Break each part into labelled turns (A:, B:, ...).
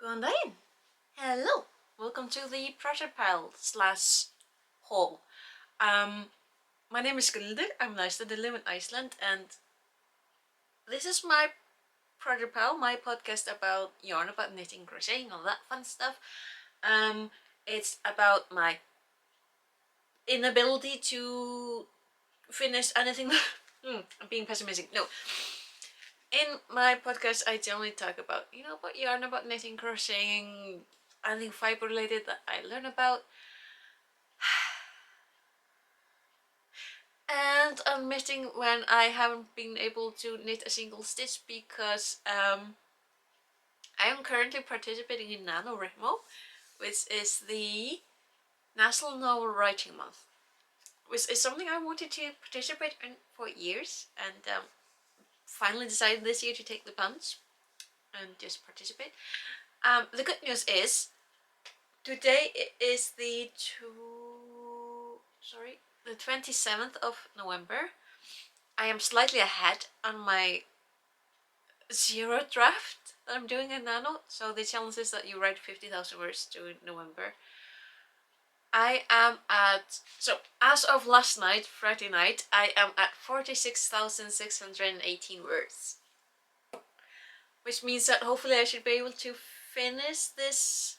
A: Going in. Hello. Welcome to the project pile slash haul. My name is Gilde. I'm Iceland. I live in Iceland, and this is my project pile, my podcast about yarn, about knitting, crocheting, all that fun stuff. It's about my inability to finish anything. I'm being pessimistic. No. In my podcast, I generally talk about, about yarn, about knitting, crocheting, anything fiber related that I learn about. And I'm missing when I haven't been able to knit a single stitch because I am currently participating in NaNo, which is the National Novel Writing Month, which is something I wanted to participate in for years, and finally decided this year to take the plunge and just participate. The good news is today is the 27th of November. I am slightly ahead on my zero draft that I'm doing in NaNo. So the challenge is that you write 50,000 words during November. I am at, so as of last night, Friday night, I am at 46,618 words. Which means that hopefully I should be able to finish this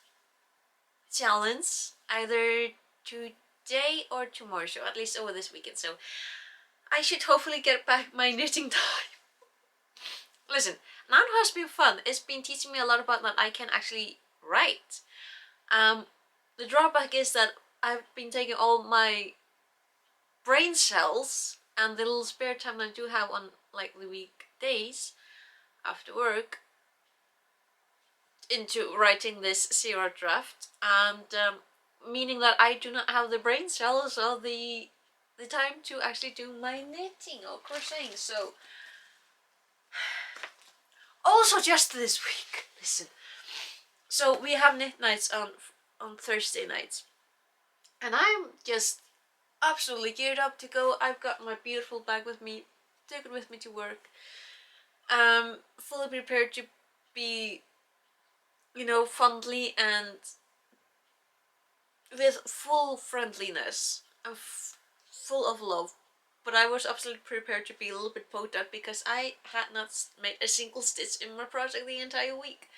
A: challenge either today or tomorrow, so at least over this weekend. So I should hopefully get back my knitting time. Listen, NaNo has been fun. It's been teaching me a lot about that I can actually write. The drawback is that I've been taking all my brain cells and the little spare time I do have on like the weekdays after work into writing this zero draft, and meaning that I do not have the brain cells or the time to actually do my knitting or crocheting. So also just this week, listen. So we have knit nights on Thursday nights, and I'm just absolutely geared up to go. I've got my beautiful bag with me, took it with me to work. Fully prepared to be, fondly and with full friendliness and full of love. But I was absolutely prepared to be a little bit poked out because I had not made a single stitch in my project the entire week.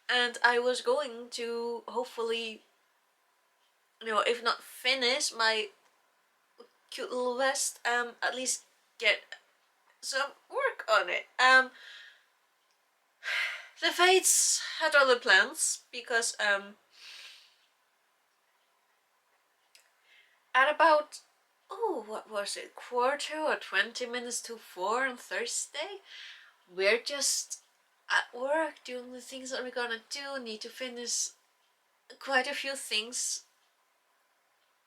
A: And I was going to hopefully, if not finish my cute little vest, at least get some work on it. The Fates had other plans because at about, what was it, quarter or 20 minutes to 4 on Thursday, we're just at work doing the things that we're gonna do. Need to finish quite a few things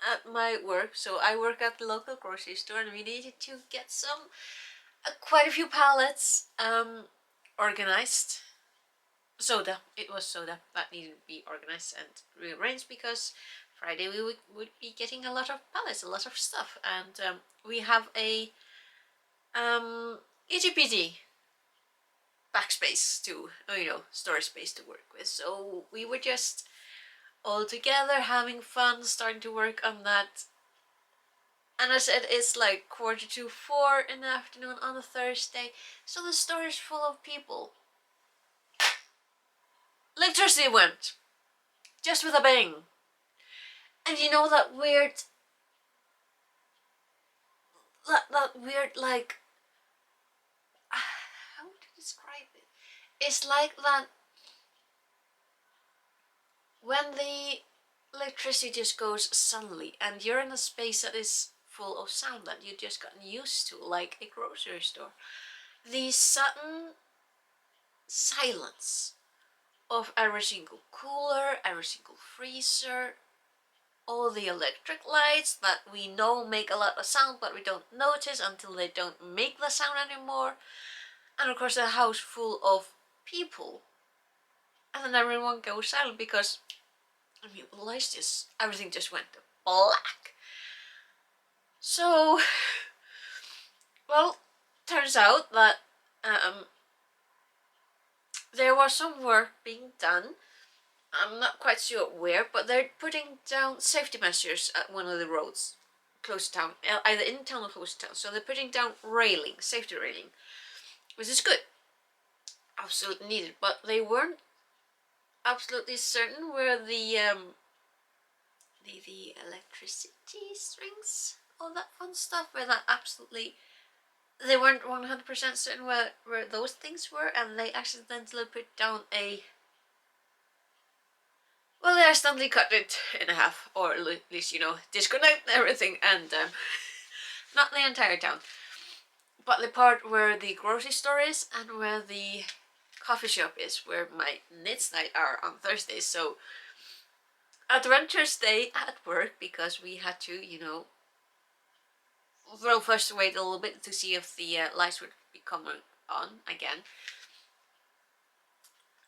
A: at my work. So I work at the local grocery store, and we needed to get some quite a few pallets organized. It was soda that needed to be organized and rearranged because Friday we would be getting a lot of pallets, a lot of stuff, and we have a itty bitty backspace to, storage space to work with. So we were just all together having fun, starting to work on that. And I said it's like 3:45 in the afternoon on a Thursday, so the store is full of people. Electricity went, just with a bang. And you know that weird, like, how to describe it? It's like that when the electricity just goes suddenly and you're in a space that is full of sound that you just gotten used to, like a grocery store. The sudden silence of every single cooler, every single freezer, all the electric lights that we know make a lot of sound but we don't notice until they don't make the sound anymore, and of course a house full of people, and then everyone goes silent because everything just went black. So well, turns out that there was some work being done I'm not quite sure where, but they're putting down safety measures at one of the roads close to town, either in town or close to town. So they're putting down railing, safety railing, which is good, absolutely needed. But they weren't absolutely certain where the electricity strings, all that fun stuff, where that absolutely they weren't 100% certain where those things were, and they accidentally put down a. Well, they accidentally cut it in half, or at least, disconnect everything, and not the entire town, but the part where the grocery store is and where the coffee shop is, where my knits night are on Thursdays. So, adventurous day at work, because we had to, well, first wait a little bit to see if the lights would be coming on again.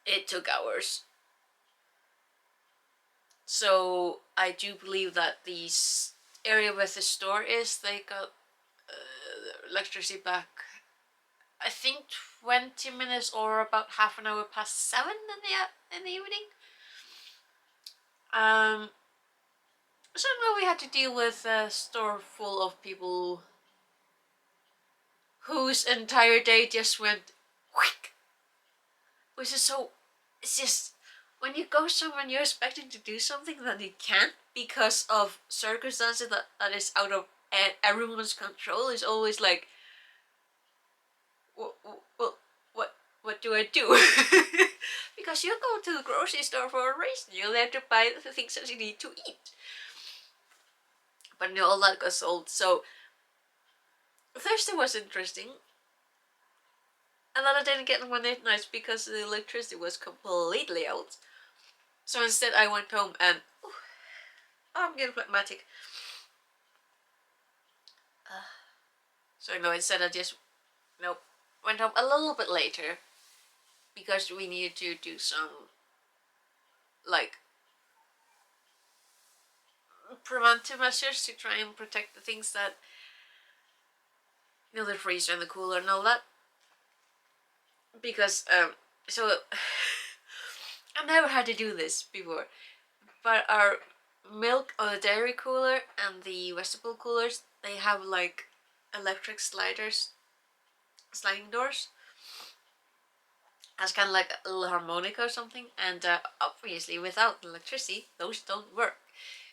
A: It took hours. So I do believe that the area where the store is, they got electricity back, I think 20 minutes or about half an hour past 7 in the evening. So now we had to deal with a store full of people whose entire day just went quick. Which is so, it's just, when you go somewhere and you're expecting to do something that you can't because of circumstances that is out of everyone's control, is always like, well, what do I do? Because you go to the grocery store for a reason. You're there to buy the things that you need to eat. But no, all that got sold. So Thursday was interesting. And then I didn't get on my knit nights because the electricity was completely out. So instead I went home and I'm getting phlegmatic. So no, instead I just went home a little bit later because we needed to do some like preventive measures to try and protect the things that the freezer and the cooler and all that. Because so I've never had to do this before, but our milk or the dairy cooler and the vegetable coolers, they have like electric sliding doors. As kind of like a little harmonica or something, and obviously without electricity those don't work.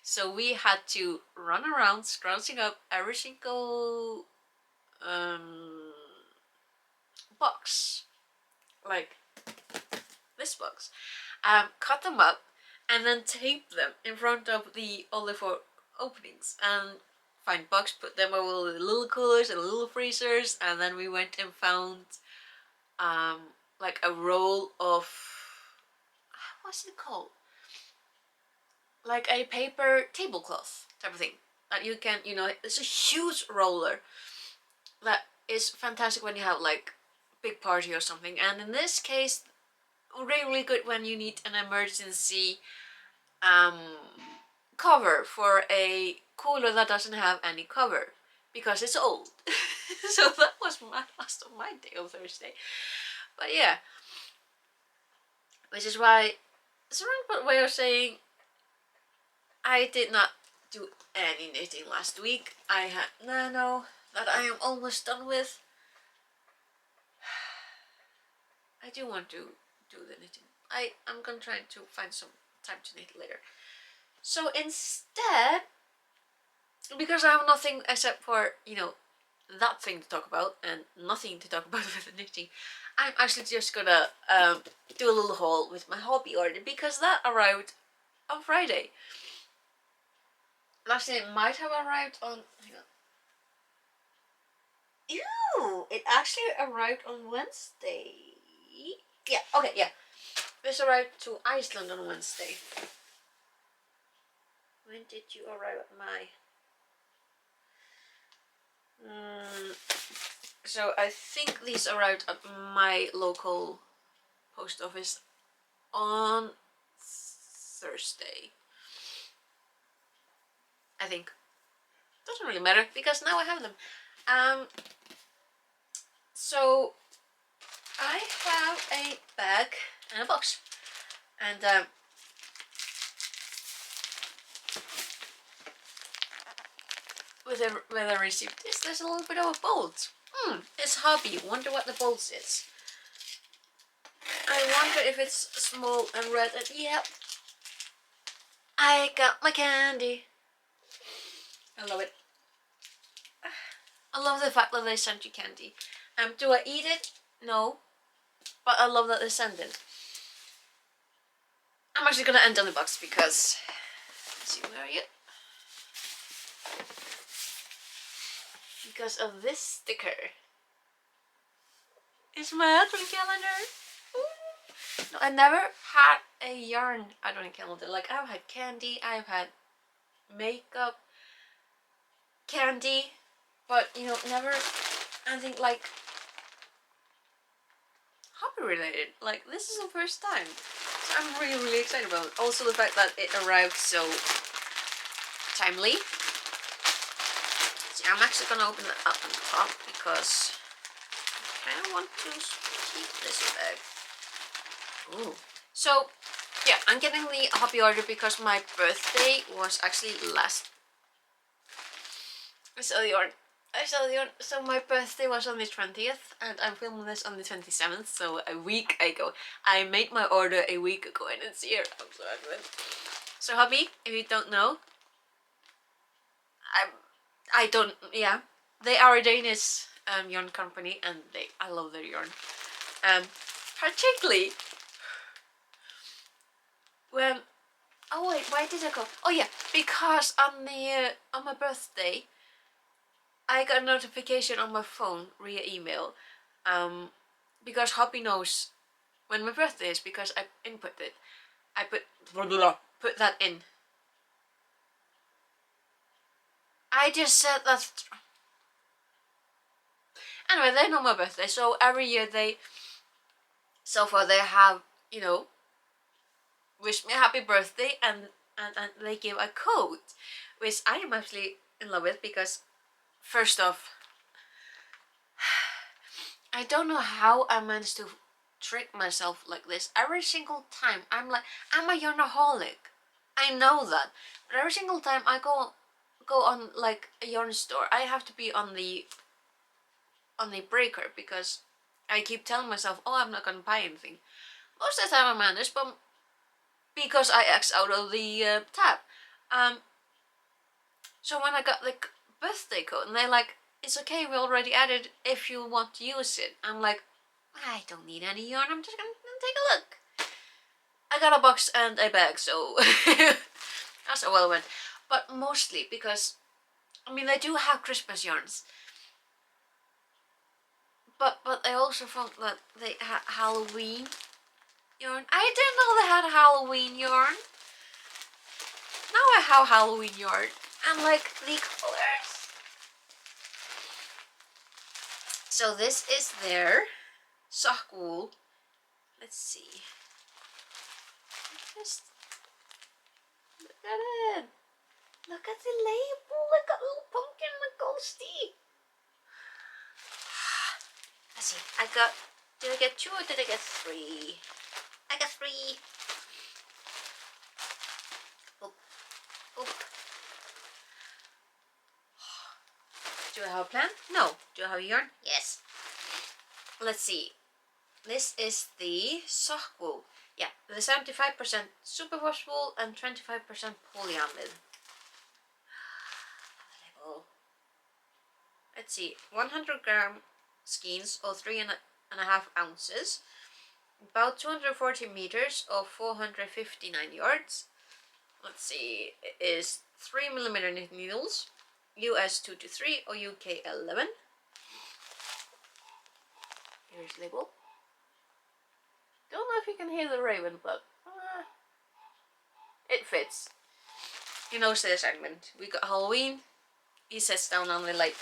A: So we had to run around scrounging up every single box, like this box, cut them up and then tape them in front of all the 4 openings, and find box, put them over the little coolers and little freezers, and then we went and found like a roll of, what's it called, like a paper tablecloth type of thing that you can, it's a huge roller that is fantastic when you have like a big party or something, and in this case really good when you need an emergency cover for a cooler that doesn't have any cover because it's old. So that was last of my day on Thursday. But yeah, which is why it's a roundabout way of saying I did not do any knitting last week. I had NaNo that I am almost done with. I do want to do the knitting. I'm gonna try to find some time to knit later. So instead, because I have nothing except for, that thing to talk about and nothing to talk about with the knitting, I'm actually just gonna do a little haul with my Hobbii order, because that arrived on Friday. Actually, it might have arrived on, hang on. Ew! It actually arrived on Wednesday. Yeah, okay, yeah. This arrived to Iceland on Wednesday. When did you arrive at my... So I think these arrived at my local post office on Thursday. I think. Doesn't really matter because now I have them. So I have a bag and a box, and when I received this, there's a little bit of a bolt. It's Hobbii. Wonder what the bolt is. I wonder if it's small and red. And yep, I got my candy. I love it. I love the fact that they sent you candy. Do I eat it? No, but I love that they send it. I'm actually gonna end on the box because, let's see, where are you? Because of this sticker. It's my advent calendar. Ooh. No, I never had a yarn advent calendar. Like, I've had candy, I've had makeup, candy, but you know, never anything like Hobbii related. Like, this is the first time. So I'm really excited about it. Also the fact that it arrived so timely. See, I'm actually gonna open it up on top because I kind of want to keep this bag. Ooh. So, yeah, I'm getting the Hobbii order because my birthday was actually last. I saw the order. So my birthday was on the 20th and I'm filming this on the 27th, so a week ago. I made my order a week ago and it's here. I'm so happy. So Hobbii, if you don't know, I don't, yeah, they are a Danish yarn company and I love their yarn. Particularly when, oh wait, why did I go? Oh yeah, because on my birthday, I got a notification on my phone via email, because Hobbii knows when my birthday is because I input it. I put that in. I just said that. Anyway, they know my birthday, so every year so far they have, you know, wished me a happy birthday and they give a code, which I am actually in love with because, first off, I don't know how I managed to trick myself like this. Every single time I'm like, I'm a yarnaholic. I know that, but every single time I go on like a yarn store, I have to be on the breaker because I keep telling myself, oh, I'm not gonna buy anything. Most of the time I manage, but because I X out of the tab. So when I got the birthday code and they're like, it's okay, we already added if you want to use it. I'm like, I don't need any yarn, I'm just gonna take a look. I got a box and a bag, so that's a well went. But mostly because, I mean, they do have Christmas yarns. But I also found that they had Halloween yarn. I didn't know they had Halloween yarn. Now I have Halloween yarn. And like the colors. So this is their sock wool. Let's see. Just look at it. Look at the label. Look at little pumpkin and ghosty. Let's see. Did I get 2 or did I get 3? I got 3. Oh. Oh. Do I have a plan? No. Do I have a yarn? Yes. Let's see. This is the sock wool. Yeah, the 75% superwash wool and 25% polyamide. Let's see, 100-gram skeins or 3.5 ounces, about 240 meters or 459 yards. Let's see, it is 3mm knit needles, US 223 or UK 11. Here's the label. Don't know if you can hear the raven, but it fits. He knows the assignment. We got Halloween. He sits down on the light,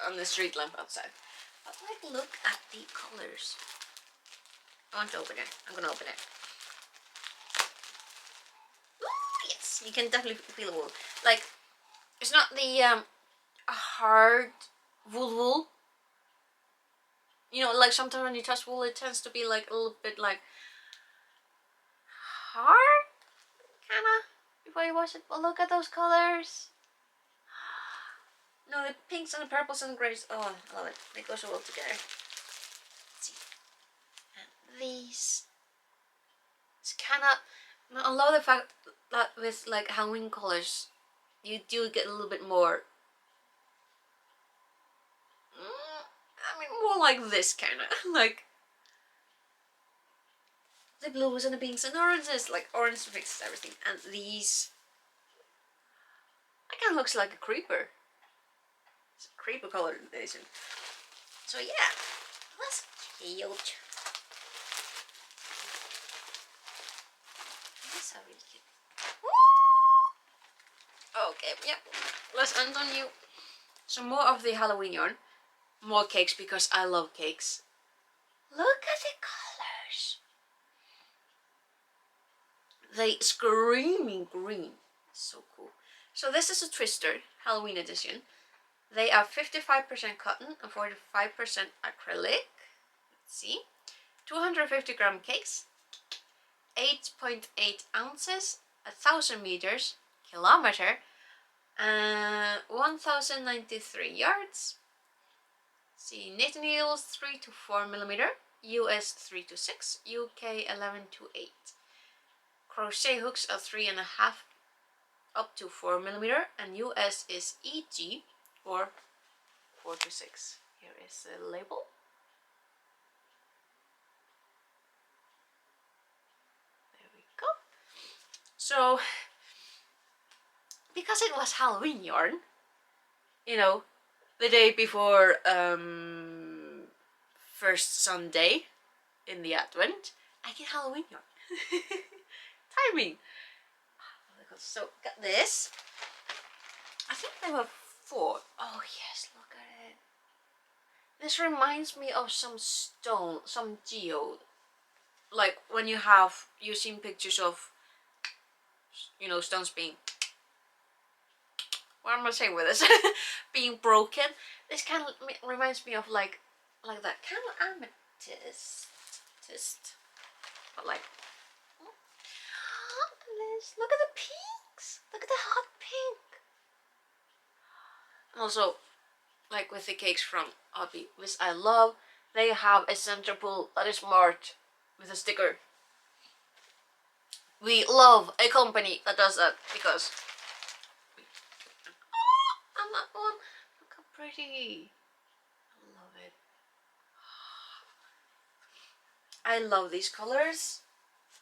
A: on the street lamp outside. But like, look at the colors. I want to open it. I'm gonna open it. Ooh, yes, you can definitely feel the wool. Like, it's not the hard wool. You know, like sometimes when you touch wool, it tends to be like a little bit like hard, kinda, before you wash it. But look at those colors. the pinks and the purples and the greys. Oh, I love it. They go so well together. Let's see. And these. It's kind of. I love the fact that with like Halloween colors, you do get a little bit more. I mean, more like this kind of like the blues and the pinks and oranges. Like orange mixes everything, and these. It kind of looks like a creeper. It's a creeper colorization. So yeah, that's cute. That's how really cute. Okay, yeah. Let's end on you. Some more of the Halloween yarn. More cakes because I love cakes. Look at the colors. They screaming green. So cool. So this is a twister, Halloween edition. They are 55% cotton and 45% acrylic. Let's see. 250 gram cakes. 8.8 ounces. 1,000 meters. Kilometer. 1,093 yards. See, knitting needles 3 to 4 millimeter. US 3 to 6. UK 11 to 8. Crochet hooks are 3.5 up to 4 millimeter, and US is EG or 4 to 6. Here is the label. There we go. So, because it was Halloween yarn, you know, the day before first Sunday in the Advent, I get Halloween yarn. Timing. So got this. I think there were 4. Oh yes, look at it. This reminds me of some stone, some geode. Like when you've seen pictures of, you know, stones being, what am I saying with this? Being broken. This kind of reminds me of like that kind of amethyst. But like, look at this. Look at the pinks. Look at the hot pink. Also, like with the cakes from Hobbii, which I love, they have a center pull that is marked with a sticker. We love a company that does that because and that one, look how pretty. I love it. I love these colors.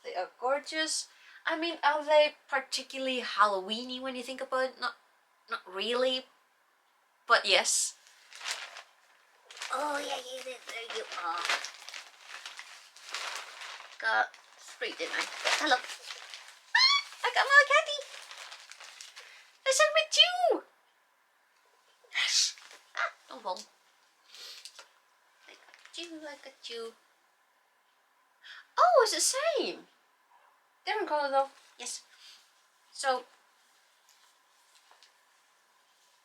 A: They are gorgeous. I mean, are they particularly Halloweeny when you think about it? Not really, but yes. Oh yeah, there you are. Got 3, didn't I? Hello. I got my candy. I sent with you. Yes. Don't fall. I got you. Oh, it's the same. Different color though. Yes. So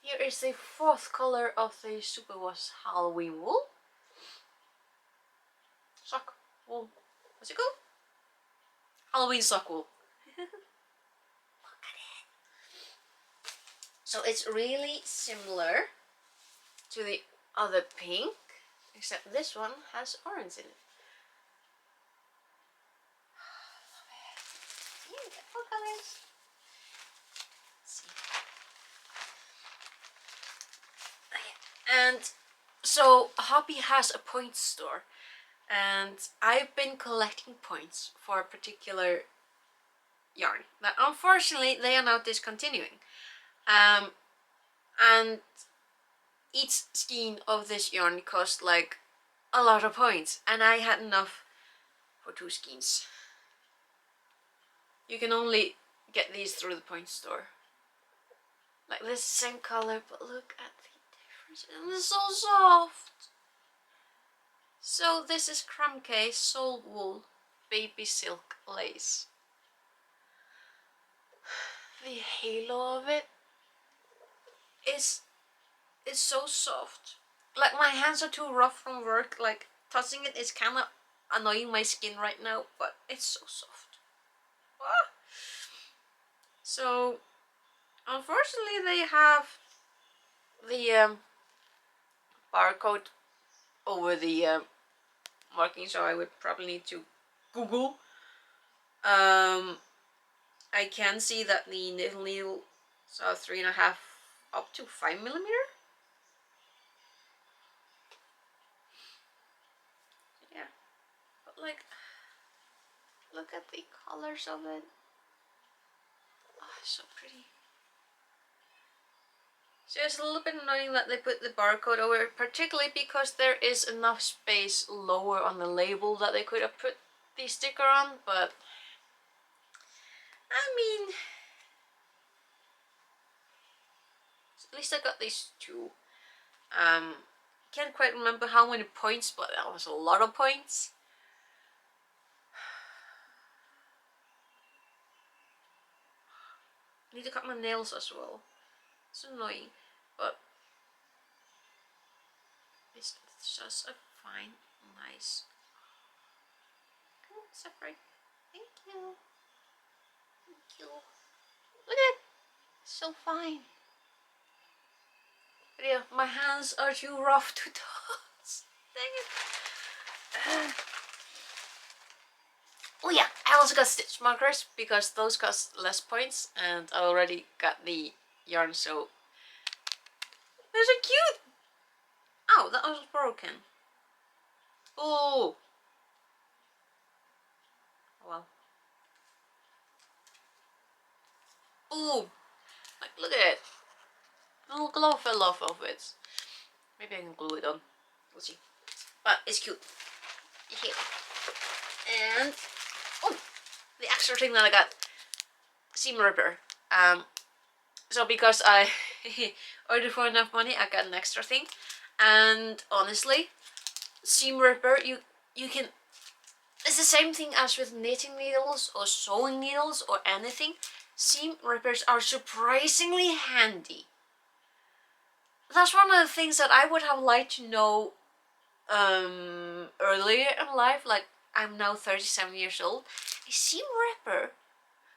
A: here is the 4th color of the Superwash Halloween wool. Sock wool. What's it called? Halloween sock wool. Look at it. So it's really similar to the other pink, except this one has orange in it. Love it. Yeah, get 4 colors. Let's see. Okay. And so Hobbii has a points store, and I've been collecting points for a particular yarn that unfortunately they are now discontinuing. And each skein of this yarn cost like a lot of points, and I had enough for 2 skeins. You can only get these through the points store. Like this same color, but look at the difference. And it's so soft. So this is Krumke Soul Wool Baby Silk Lace. The halo of it is so soft. Like my hands are too rough from work. Like touching it is kind of annoying my skin right now, but it's so soft. Ah. So unfortunately they have the barcode over the marking, so I would probably need to Google. I can see that the needle are 3.5 up to 5 millimeter. Yeah, but like, look at the colors of it. Oh, it's so pretty. So it's a little bit annoying that they put the barcode over it, particularly because there is enough space lower on the label that they could have put the sticker on, but I mean, at least I got these two. Can't quite remember how many points, but that was a lot of points. I need to cut my nails as well. It's annoying, but it's just a fine, nice. Come on, separate. Thank you. Thank you. Look at it. It's so fine. But yeah, my hands are too rough to toss. Dang it. Oh yeah, I also got stitch markers because those cost less points, and I already got the yarn, so they're so cute. Oh, that was broken. Oh. Well. Oh. Like, look at it. A little glow fell off of it. Maybe I can glue it on. We'll see. But it's cute. Here. And oh, the extra thing that I got. Seam ripper. So because I ordered for enough money, I got an extra thing. And honestly, seam ripper, you can. It's the same thing as with knitting needles or sewing needles or anything. Seam rippers are surprisingly handy. That's one of the things that I would have liked to know earlier in life. Like, I'm now 37 years old. A seam ripper,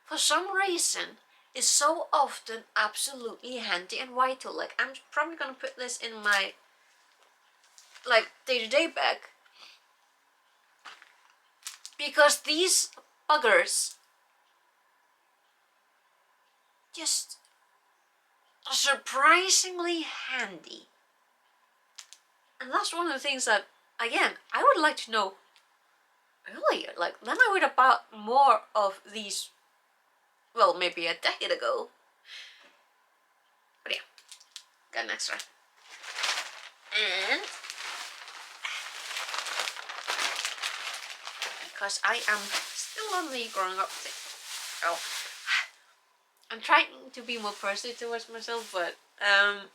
A: for some reason, is so often absolutely handy and vital. Like, I'm probably gonna put this in my like day-to-day bag, because these buggers just are surprisingly handy. And that's one of the things that, again, I would like to know earlier. Like, then I would have bought more of these, well, maybe a decade ago. But yeah, got an extra. And because I am still on the growing up thing. Oh, I'm trying to be more positive towards myself, but I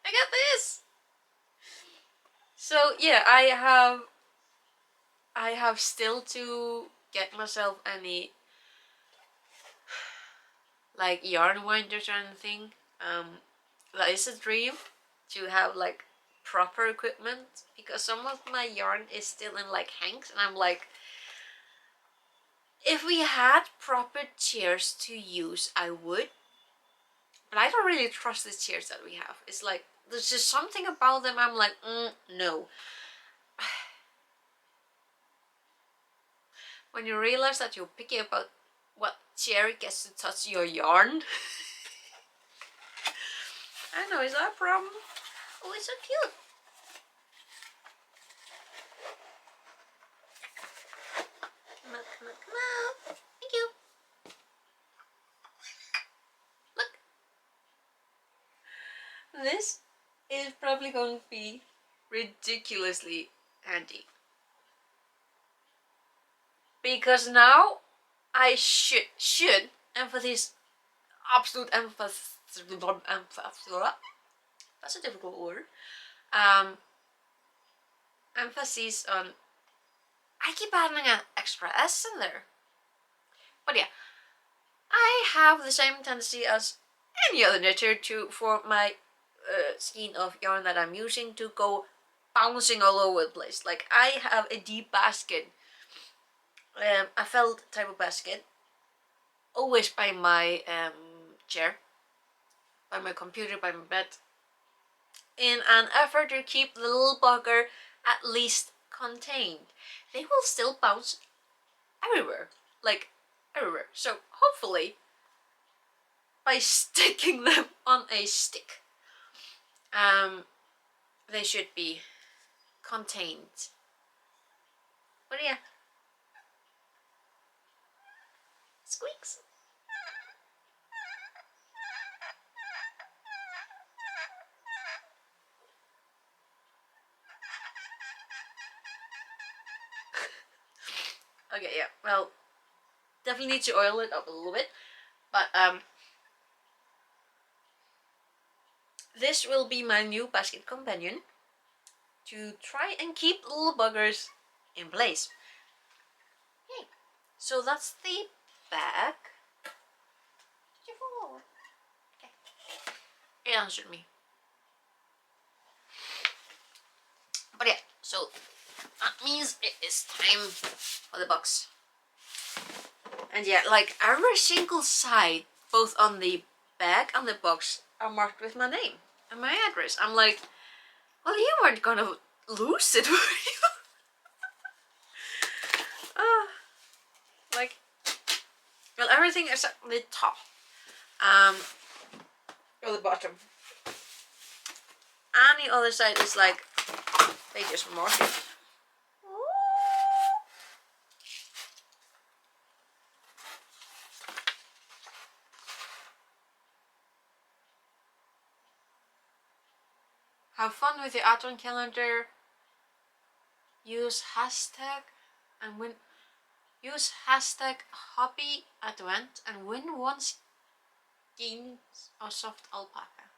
A: got this. So yeah, I have still to get myself any like yarn winders or anything. That is a dream, to have like proper equipment, because some of my yarn is still in like hanks, and I'm like, if we had proper chairs to use, I would. But I don't really trust the chairs that we have. It's like, there's just something about them, I'm like, no. When you realize that you're picky about what chair gets to touch your yarn. I know, is that a problem? Oh, it's so cute. Come on, come on, come on. Thank you. Look. This is probably going to be ridiculously handy. Because now I should emphasize, absolute emphasis. That's a difficult word. Emphasis on. I keep adding an extra S in there. But yeah, I have the same tendency as any other knitter for my skein of yarn that I'm using to go bouncing all over the place. Like, I have a deep basket, a felt type of basket, always by my chair. by my computer, by my bed, in an effort to keep the little bugger at least contained. They will still bounce everywhere, like everywhere. So hopefully, by sticking them on a stick, they should be contained. But yeah, squeaks. Okay, yeah, well, definitely need to oil it up a little bit, but this will be my new basket companion to try and keep little buggers in place. Okay, so that's the bag. Did you fall over? Okay. It answered me. But yeah, so that means it is time for the box. And yeah, like every single side, both on the bag and the box, are marked with my name and my address. I'm like, well, you weren't gonna lose it, were you? Like, well, everything except the top, or the bottom. And the other side is like, they just mark it. Have fun with the advent calendar. Use hashtag and win. Use hashtag Hobbii Advent and win one skein of soft alpaca.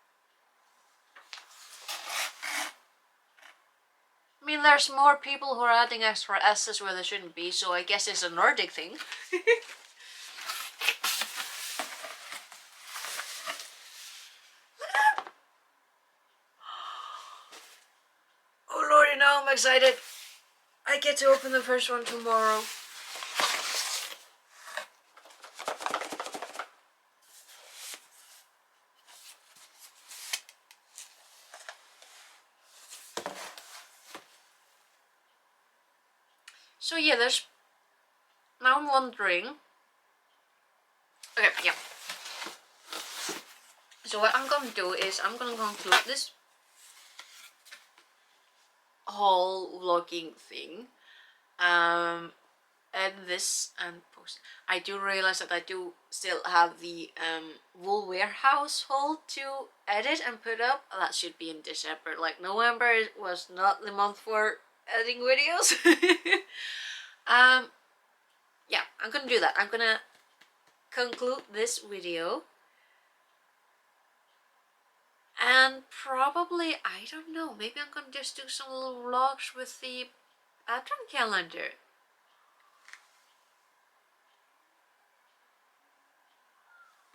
A: I mean, there's more people who are adding extra S's where there shouldn't be, so I guess it's a Nordic thing. Oh lordy, now I'm excited. I get to open the first one tomorrow. So yeah, there's... Now I'm wondering... Okay, yeah. So what I'm gonna do is I'm gonna conclude this whole vlogging thing. Edit this and post. I do realize that I do still have the wool warehouse haul to edit and put up. That should be in December. Like, November was not the month for editing videos. Yeah, I'm gonna do that. I'm gonna conclude this video. And probably, I don't know, maybe I'm gonna just do some little vlogs with the advent calendar.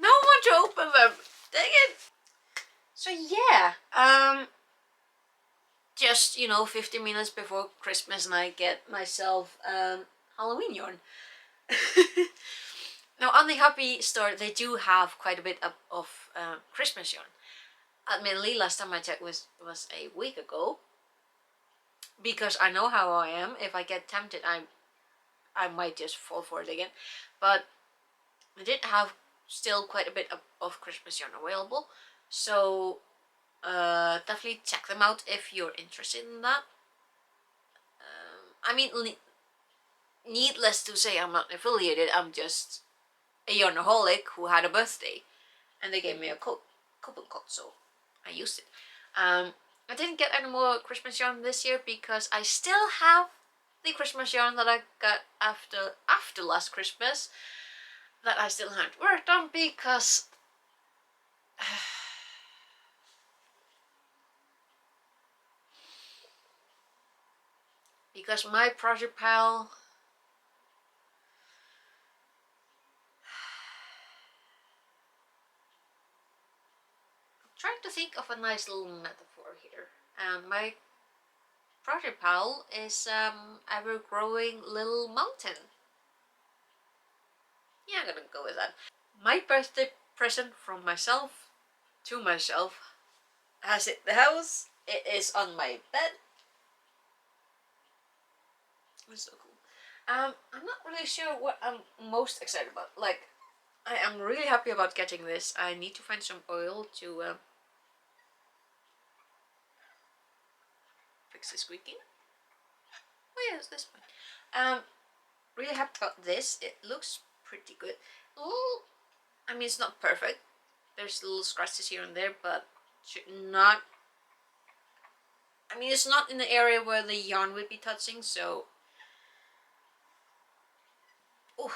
A: No one to open them! Dang it! So yeah, just, you know, 50 minutes before Christmas and I get myself Halloween yarn. Now on the Hobbii store they do have quite a bit of Christmas yarn. Admittedly, last time I checked was a week ago, because I know how I am. If I get tempted, I might just fall for it again. But they did have still quite a bit of Christmas yarn available, so definitely check them out if you're interested in that. I mean, needless to say, I'm not affiliated. I'm just a yarnaholic who had a birthday, and they gave me a coupon code, so I used it. I didn't get any more Christmas yarn this year because I still have the Christmas yarn that I got after last Christmas that I still haven't worked on because because my project pile I'm trying to think of a nice little metaphor here, and my project pile is ever-growing little mountain. Yeah, I'm gonna go with that. My birthday present from myself to myself. Has it the house? It is on my bed. It's so cool. I'm not really sure what I'm most excited about. Like, I am really happy about getting this. I need to find some oil to fix the squeaking. Oh yeah, it's this one. Really happy about this. It looks pretty good. I mean, it's not perfect. There's little scratches here and there, but should not. I mean, it's not in the area where the yarn would be touching, so. Ooh.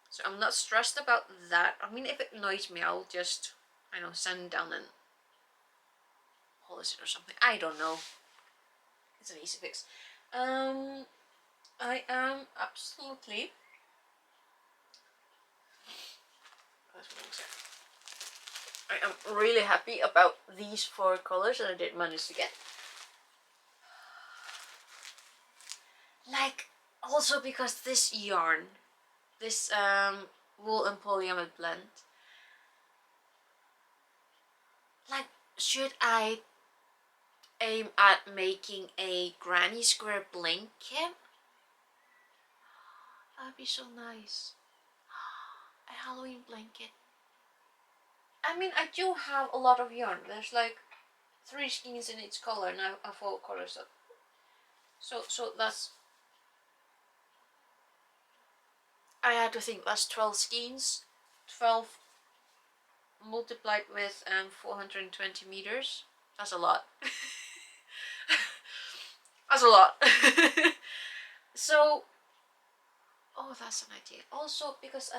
A: So I'm not stressed about that. I mean, if it annoys me, I'll just, I don't know, sand down and polish it or something. I don't know. It's an easy fix. I am absolutely. I am really happy about these 4 colors that I did manage to get. Like, also because this yarn, this wool and polyamide blend, like, should I aim at making a granny square blanket? That'd be so nice. A Halloween blanket. I mean, I do have a lot of yarn. There's like 3 skeins in each color, and I have 4 colors. So that's. I had to think that's 12 skeins. 12 multiplied with 420 meters. That's a lot. That's a lot. So, oh, that's an idea. Also, because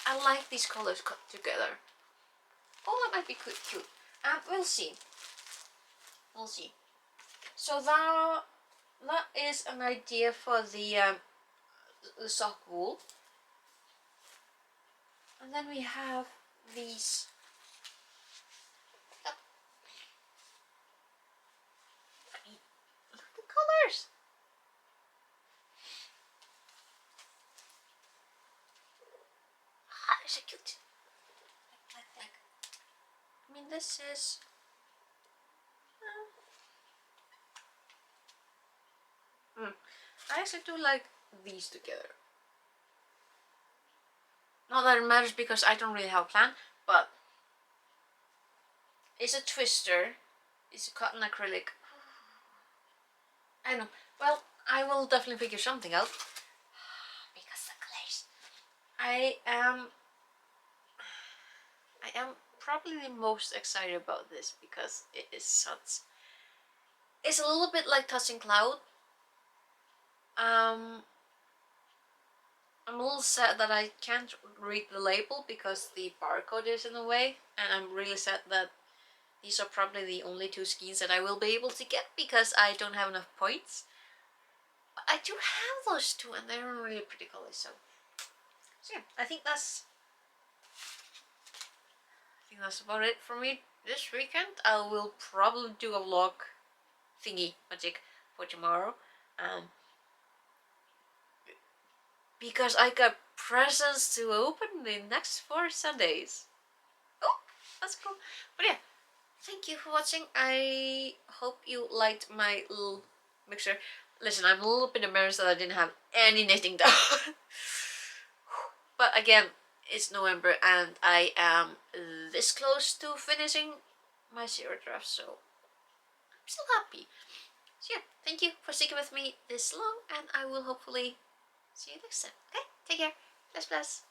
A: I like these colors cut together. Oh, that might be cute. We'll see. We'll see. So that is an idea for the sock wool. And then we have these. Look at the colors. Ah, they're so cute. Like. I mean, this is. I actually do like these together. Not that it matters because I don't really have a plan, but it's a twister. It's a cotton acrylic. I know. Well, I will definitely figure something out. Because the colors. I am probably the most excited about this because it is such. It's a little bit like touching cloud. I'm a little sad that I can't read the label because the barcode is in the way, and I'm really sad that these are probably the only 2 skeins that I will be able to get because I don't have enough points. But I do have those 2 and they're really pretty colors, so yeah, I think that's about it for me this weekend. I will probably do a vlog thingy magic for tomorrow. Because I got presents to open the next 4 Sundays. Oh, that's cool. But yeah, thank you for watching. I hope you liked my little mixer. Listen, I'm a little bit embarrassed that I didn't have any knitting done. But again, it's November and I am this close to finishing my 0 draft, so I'm still happy. So yeah, thank you for sticking with me this long, and I will hopefully see you next time. Okay, take care. Bless, bless.